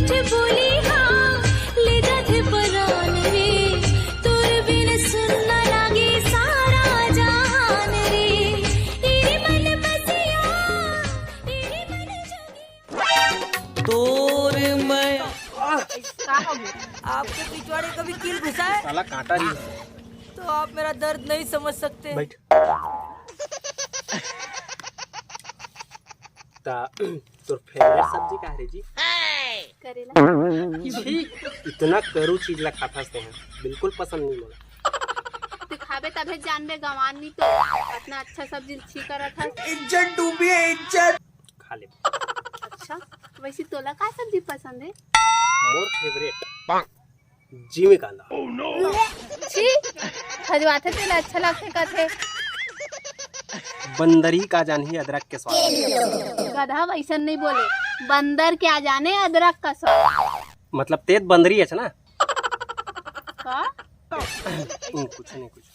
मीठ बोली हाँ ले जाते परान रे तोर बिन सुनना लागे सारा जहान रे तेरे मन बसिया तेरे मन जोगी तोर मैं आपके पिछवाड़े कभी कील घुसा है? साला कांटा ही है। तो आप मेरा दर्द नहीं समझ सकते। बैठ। तो फेवरेट सब्जी का है जी? करेला छी, इतना करू चीज ला खा फंसते हैं, बिल्कुल पसंद नहीं मुझे। दिखावे तबे जानबे गंवार नहीं तो इतना अच्छा सब्जी छी करा था। इज्जत डूबी है इज्जत। खा ले। अच्छा वैसे तोला का सब्जी पसंद है? मोर फेवरेट जिमी कांदा। छी खजवाते तेला अच्छा लगते कथे बंदरी का जानी अदरक के स्वाद। गधा वैसन नहीं बोले बंदर क्या जाने अदरक का स्वाद। मतलब तेज बंदरी है ना? का कुछ नहीं कुछ।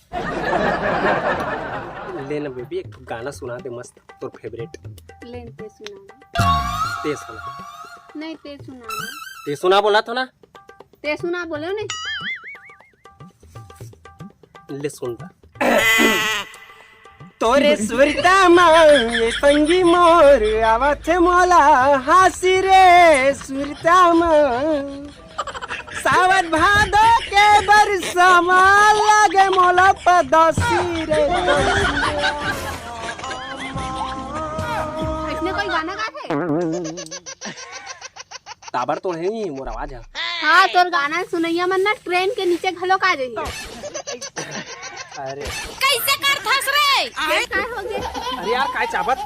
ले ना बेबी एक गाना सुना दे मस्त तो फेवरेट। लेन ते सुनाना ते सुना। नहीं ते सुनाना ते सुना बोला था ना? ते सुना बोलो नहीं। ले सुनता। तोरे सुरता मां संगी मोर आवत मोला हासी रे सुरता मां सावन भादो के बरसमा लगे मोला पदसी रे। इसने कोई गाना गाते? ताबर तो है नहीं मोर आवाज है। हाँ तोर गाना सुनैया मन ना ट्रेन के नीचे घलोक आ जाइए। अरे कैसे कर फंस रे? क्या हो गया? अरे यार काय चाहत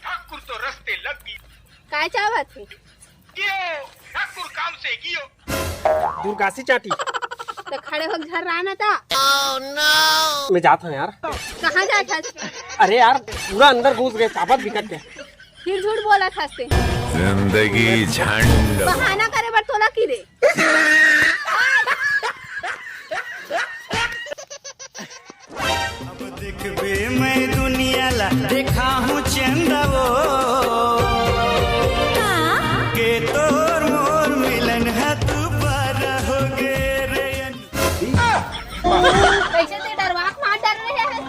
ठाकुर तो रस्ते लग गई। काय चाहत है? ठाकुर काम से गियो। दुर्गासी चाटी। तो खड़े हो घर रहना था। मैं जाता हूँ यार। कहाँ जाता था? अरे यार पूरा अंदर घुस गए चापत बिकट के। फिर झूठ बोला था से। जिंदगी झंड बहाना करे बर तोला की रे। अब देखबे मैं दुनिया ला देखा हूँ चंदवो के तोर मोर मिलन है तू पर हो गे रे। कैसे ते डरवाक मार डर रहे हैं?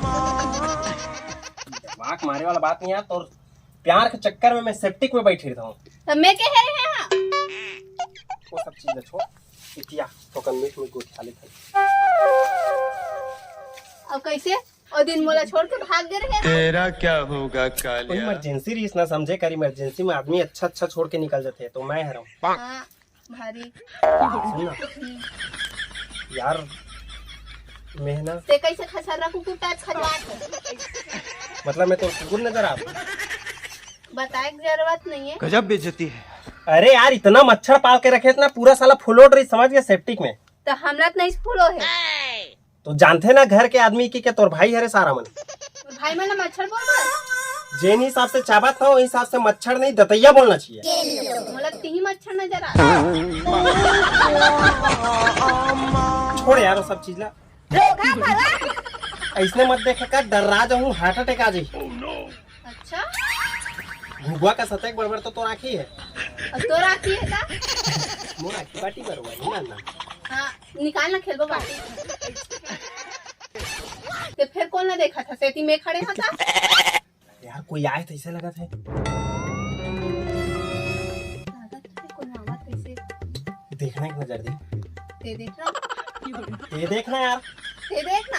वाक मारे वाला बात नहीं है तो प्यार के चक्कर में मैं सेप्टिक में बैठी रहता हूँ। तो मैं कह रहे हैं वो सब चीजें छोड़ इतिया तो कन्वेट में गोट खा लेते। अब कैसे और दिन मोला छोड़ के भाग गए रहे? तेरा क्या होगा कोई कालिया। इमरजेंसी रीस ना समझे कर इमरजेंसी में आदमी अच्छा अच्छा छोड़ के निकल जाते हैं तो मैं हरा हूँ। हाँ भारी सुन ना यार मैं ना ते कैसे खसरा कुकुर टाइप खजवात है? मतलब मैं तो कुकुर नजर आ। बताए की जरूरत नहीं है। गजब बेइज्जती है। अरे यार इतना मच्छर पाल के रखे इतना पूरा साला फुलोट रही समझ गया सेप्टिक में। तो हमला तो नहीं फूलो है। तो जानते ना घर के आदमी की क्या तोर भाई हरे सारा मन। भाई मैंने मच्छर बोल रहा जेन हिसाब से चाबत था वही हिसाब से मच्छर नहीं दतैया बोलना चाहिए। मतलब तीन मच्छर नजर आ। छोड़ यार वो सब चीज ला ऐसने मत देखे का डरा जाऊँ हार्ट अटैक आ जाए। अच्छा घुगुआ का सतह बड़बड़ तो राखी है और तो राखी है का? मोर आखी बाटी बरवा ना। हाँ निकालना खेलबो बाटी। तो फिर कौन ना देखा था सेती में खड़े था? यार कोई आए तो ऐसे लगा था। देखना एक नजर दे। ते देखना ये देखना यार ते देखना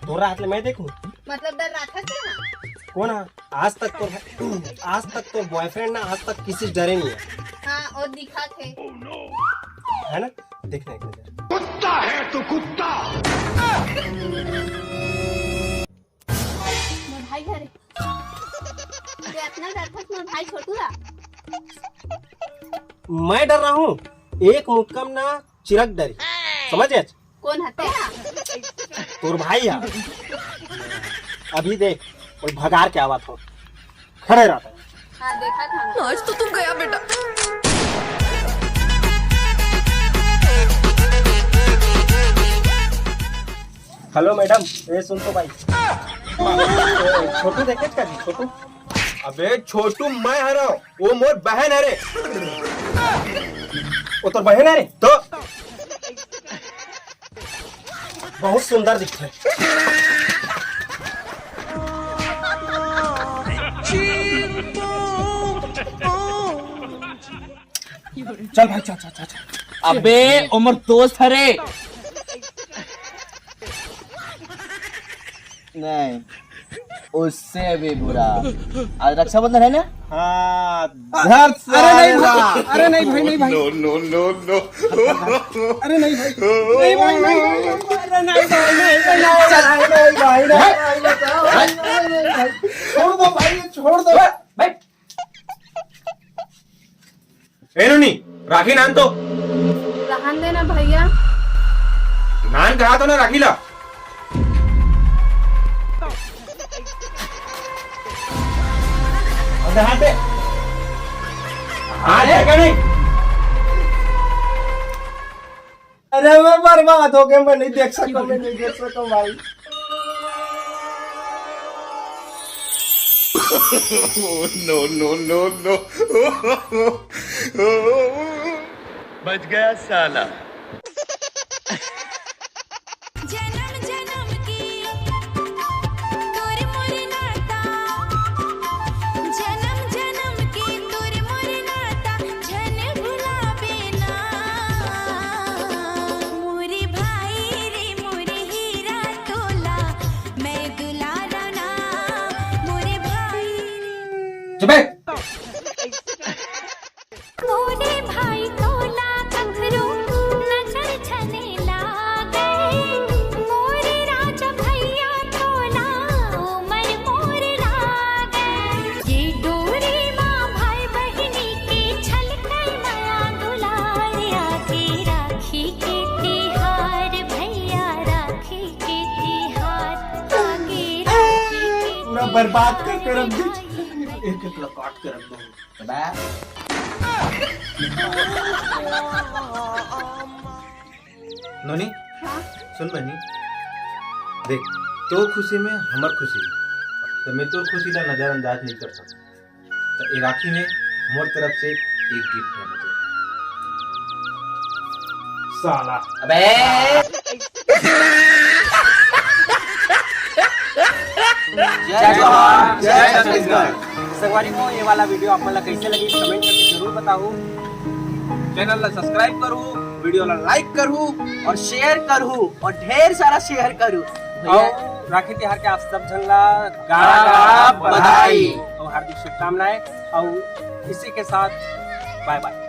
तो रात ले मैं देखूं। मतलब डर रहा था ना? कौन है आज तक तो बॉयफ्रेंड ना आज तक किसी से डरे नहीं है। हाँ और दिखा थे है ना देखना एक नजर। कुत्ता है तू कुत्ता। मोर भाई घरे ते इतना डर था मोर भाई छोटू ला। मैं डर रहा हूँ एक मुक्कम ना चिरक डरी समझ गए। कौन हते ना? तोर भाई है अभी देख कोई भगार के आवाज हो खड़े रहता है। हाँ देखा था ना। आज तो तुम गया बेटा। हेलो मैडम ये सुन तो भाई छोटू देखे छोटू। अबे छोटू मैं हरा वो मोर बहन है रे। वो तो बहन है रे तो बहुत सुंदर दिखता है। चल भाई चल चल चल चल। अबे उमर दोस्त हरे नहीं उससे भी बुरा। आज रक्षाबंधन है ना? हाँ घर से अरे नहीं भाई नहीं भाई नो नो नो नो अरे नहीं भाई नहीं भाई नहीं अरे नहीं भाई छोड़ दो भाई छोड़ दो भाई। ए नुनी राखी नान तो रहन देना भैया। नान कहा तो ना राखी ला। हाथ पे हाथ है क्या नहीं? अरे मैं बर्बाद हो गया, मैं नहीं देख सकता, मैं नहीं देख सकता भाई। नो नो नो नो बच गया साला। जन्म जन्म की तोर मोर नाता, जन्म जन्म की तोर मोर नाता, जन भुलावे ना मोरे भाई रे मोरे हीरा तोला, मैं दुलारा ना मोरे भाई चुप मोरे भाई तोला कखरू नजर छने लागे, मोरे राजा भैया तोला उमर मोर लागे, ये डोरी माँ भाई बहिनी के छलकल माया दुलारिया के राखी के तिहार भैया राखी के तिहार आगे राखी के पूरा बर्बाद करके रख दी। एक एक काट के रख दो। नोनी सुन बनी देख, तो खुशी में हमर खुशी तो मैं तो खुशी ला नजरअंदाज नहीं कर सकता। तो ये राखी में मोर तरफ से एक गिफ्ट है मुझे। साला अबे जय जवान जय छत्तीसगढ़। संगवारी को ये वाला वीडियो आप लोग कैसे लगी कमेंट करके जरूर बताओ। चैनल ला सब्सक्राइब करू, वीडियो ला लाइक करू और शेयर करू और ढेर सारा शेयर करू। और राखी त्योहार के आप सब जन ला गाढ़ा बधाई और हार्दिक शुभकामनाएं। और इसी के साथ बाय बाय।